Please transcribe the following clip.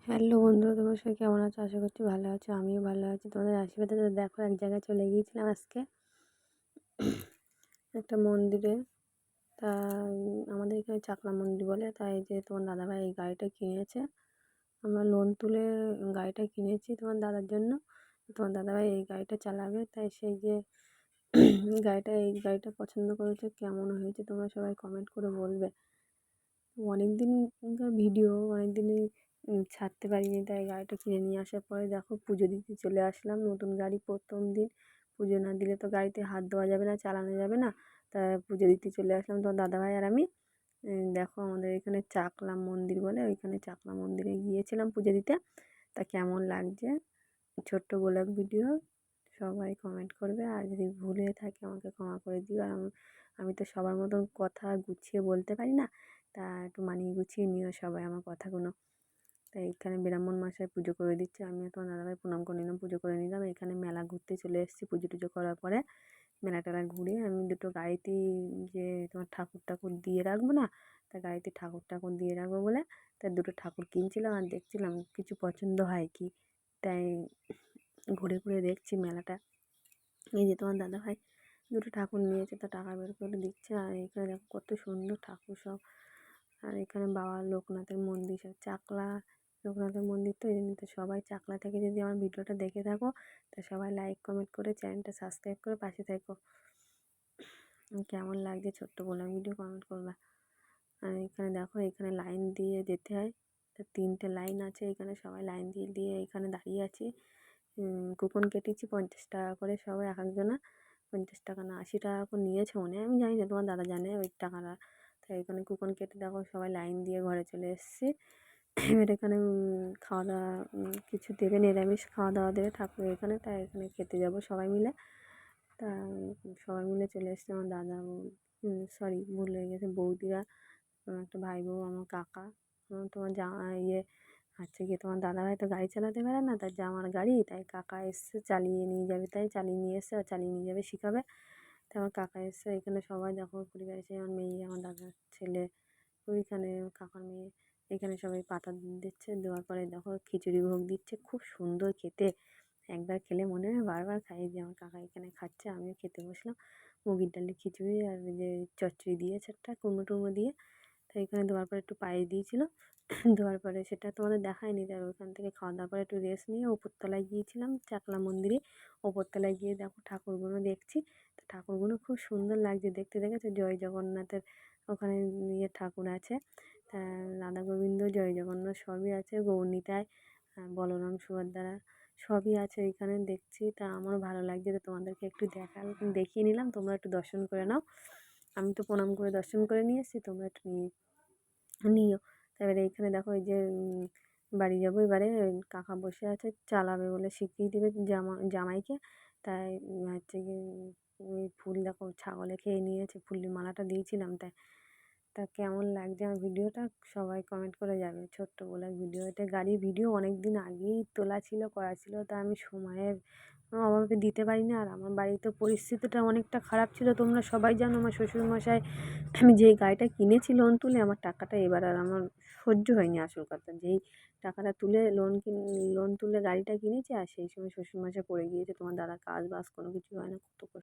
Hello বন্ধুরা, তোমরা সবাই কেমন আছো? আশা করছি ভালো আছো। আমিও ভালো আছি। তোমাদের আশীর্বাদে তো দেখো এক জায়গায় চলে গিয়েছিলাম আজকে একটা মন্দিরে। তা আমাদের এখানে চাকলা মন্দির বলে। তাই যে তোমার দাদাভাই এই গাড়িটা কিনেছে, আমরা লোন তুলে গাড়িটা কিনেছি তোমার দাদার জন্য। তোমার দাদাভাই এই গাড়িটা চালাবে, তাই সেই যে এই গাড়িটা পছন্দ করেছে। কেমন হয়েছে তোমরা সবাই কমেন্ট করে বলবে। অনেক দিনকার ভিডিও, অনেক দিনই ছাড়তে পারিনি, তাই গাড়িটা কিনে নিয়ে আসার পরে দেখো পুজো দিতে চলে আসলাম। নতুন গাড়ি প্রথম দিন, পুজো না দিলে তো গাড়িতে হাত দেওয়া যাবে না, চালানো যাবে না। তা পুজো দিতে চলে আসলাম তোমার দাদাভাই আর আমি। দেখো আমাদের এখানে চাকলা মন্দির বলে, ওইখানে চাকলা মন্দিরে গিয়েছিলাম পুজো দিতে। তা কেমন লাগছে ছোট্ট ব্লগ ভিডিও সবাই কমেন্ট করবে। আর যদি ভুল হয়ে থাকে আমাকে ক্ষমা করে দিও। আর আমি তো সবার মতন কথা গুছিয়ে বলতে পারি না, তা একটু মানিয়ে গুছিয়ে নিও সবাই আমার কথাগুলো। তাই এখানে ব্রাহ্মণ মশাই পুজো করে দিচ্ছে, আমিও তোমার দাদাভাই প্রণাম করে নিলাম, পুজো করে নিলাম। এখানে মেলা ঘুরতে চলে এসেছি। পুজো টুজো করার পরে মেলা টেলা ঘুরে আমি দুটো গাড়িতেই যে তোমার ঠাকুর ঠাকুর দিয়ে রাখবো না, তা গাড়িতে ঠাকুর ঠাকুর দিয়ে রাখবো বলে তাই দুটো ঠাকুর কিনছিলাম আর দেখছিলাম কিছু পছন্দ হয় কি। তাই ঘুরে ঘুরে দেখছি মেলাটা। এই যে তোমার দাদাভাই দুটো ঠাকুর নিয়েছে, তা টাকা বের করে দিচ্ছে। আর এখানে দেখো কত সুন্দর ঠাকুর সব। আর এখানে বাবা লোকনাথের মন্দির, সব চাকলা লোকনাথের মন্দির। তো এই জন্য তো সবাই চাকলা থেকে যদি আমার ভিডিওটা দেখে থাকো, তা সবাই লাইক কমেন্ট করে চ্যানেলটা সাবস্ক্রাইব করে পাশে থাকো। কেমন লাগছে ছোট্ট বললাম ভিডিও কমেন্ট করবা। আর এখানে দেখো এখানে লাইন দিয়ে যেতে হয়, তা 3টে লাইন আছে। এখানে সবাই লাইন দিয়ে দিয়ে এখানে দাঁড়িয়ে আছি। কুপন কেটেছি 50 টাকা করে, সবাই এক একজনা 50 টাকা না 80 টাকা করে নিয়েছে মনে হয়, আমি জানি না, তোমার দাদা জানে ওই টাকাটা। তাই এখানে কুপন কেটে দেখো সবাই লাইন দিয়ে ঘরে চলে এসেছি। এবার এখানে খাওয়া দাওয়া কিছু দেবে, নিরামিষ খাওয়া দাওয়া দেবে ঠাকুরের এখানে। তাই এখানে খেতে যাবো সবাই মিলে। তা সবাই মিলে চলে এসেছে। আমার দাদা, সরি ভুল হয়ে গেছে, বৌদিরা, আমার একটা ভাই বউ, আমার কাকা, তোমার ইয়ে হচ্ছে গিয়ে তোমার দাদাভাই তো গাড়ি চালাতে পারে না, তার জামার গাড়ি, তাই কাকা এসছে চালিয়ে নিয়ে যাবে, তাই চালিয়ে নিয়ে এসছে আর চালিয়ে নিয়ে যাবে, শিখাবে। তাই আমার কাকা এসছে। এখানে সবাই দেখো পরিবার এসে, আমার মেয়ে, আমার দাদার ছেলে, ওইখানে কাকার মেয়ে, এখানে সবাই পাতা দিচ্ছে। দেওয়ার পরে দেখো খিচুড়ি ভোগ দিচ্ছে, খুব সুন্দর খেতে। একবার খেলে মনে হয় বারবার খাই। যে আমার কাকা এখানে খাচ্ছে, আমিও খেতে বসলাম। মুগের ডালের খিচুড়ি আর ওই যে চচ্চড়ি দিয়েছে একটা কুমড়ো টুমড়ো দিয়ে। তাই এখানে দেওয়ার পরে একটু পায়েস দিয়েছিলো। দেওয়ার পরে সেটা তোমাদের দেখায়নি, তাই ওখান থেকে খাওয়া দাওয়ার পরে একটু রেস্ট নিয়ে ওপরতলায় গিয়েছিলাম চাকলা মন্দিরে। ওপরতলায় গিয়ে দেখো ঠাকুরগুলো দেখছি। তো ঠাকুরগুলো খুব সুন্দর লাগছে দেখতে, দেখেছো জয় জগন্নাথের ওখানে ইয়ে ঠাকুর আছে। তা রাধা গোবিন্দ জয় জগন্নাথ সবই আছে, গৌরনিতাই, বলরাম সুভদ্রা সবই আছে ওইখানে দেখছি। তা আমারও ভালো লাগছে, তো তোমাদেরকে একটু দেখিয়ে নিলাম, তোমরা একটু দর্শন করে নাও। আমি তো প্রণাম করে দর্শন করে নিয়ে এসেছি, তোমরা একটু নিও। তারপরে এইখানে দেখো এই যে বাড়ি যাবো এবারে, কাকা বসে আছে চালাবে বলে, শিখিয়ে দেবে জামাইকে। তাই হচ্ছে কি ওই ফুল দেখো ছাগলে খেয়ে নিয়েছে, ফুলের মালাটা দিয়েছিলাম। তাই তা কেমন লাগছে আমার ভিডিওটা সবাই কমেন্ট করে যাবে। ছোট্ট বলে ভিডিও, এটা গাড়ির ভিডিও অনেক দিন আগেই তোলা ছিল, করা ছিল, তা আমি সময়ের অভাবে দিতে পারি না। আর আমার বাড়িতে পরিস্থিতিটা অনেকটা খারাপ ছিল, তোমরা সবাই জানো। আমার শ্বশুরমশাই, আমি যেই গাড়িটা কিনেছি লোন তুলে, আমার টাকাটা এবার আর আমার সহ্য হয়নি। আসল কথা, যেই টাকাটা তুলে লোন তুলে গাড়িটা কিনেছি, আর সেই সময় শ্বশুরমশাই পড়ে গিয়েছে। তোমার দাদা কাজ বাজ কোনো কিছু হয় না, কত